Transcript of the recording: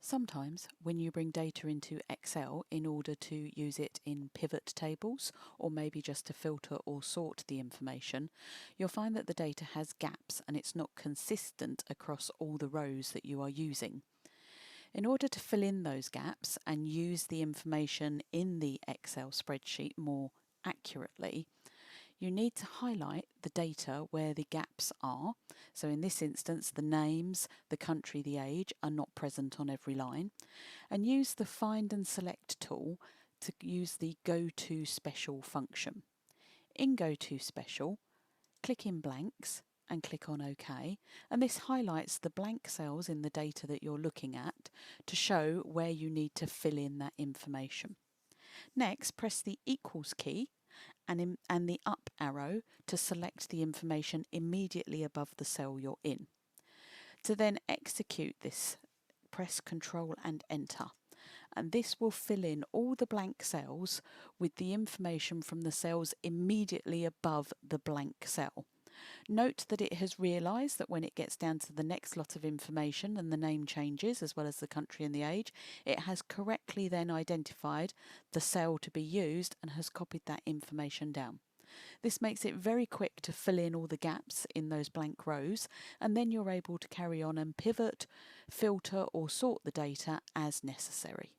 Sometimes when you bring data into Excel in order to use it in pivot tables or maybe just to filter or sort the information, you'll find that the data has gaps and it's not consistent across all the rows that you are using. In order to fill in those gaps and use the information in the Excel spreadsheet more accurately, you need to highlight the data where the gaps are. So in this instance, the names, the country, the age are not present on every line, and use the Find and Select tool to use the Go to Special function. In Go to Special, click in blanks and click on OK, and this highlights the blank cells in the data that you're looking at to show where you need to fill in that information. Next, press the equals key and the up arrow to select the information immediately above the cell you're in. To then execute this, press Ctrl and Enter, and this will fill in all the blank cells with the information from the cells immediately above the blank cell. Note that it has realised that when it gets down to the next lot of information and the name changes as well as the country and the age, it has correctly then identified the cell to be used and has copied that information down. This makes it very quick to fill in all the gaps in those blank rows, and then you're able to carry on and pivot, filter or sort the data as necessary.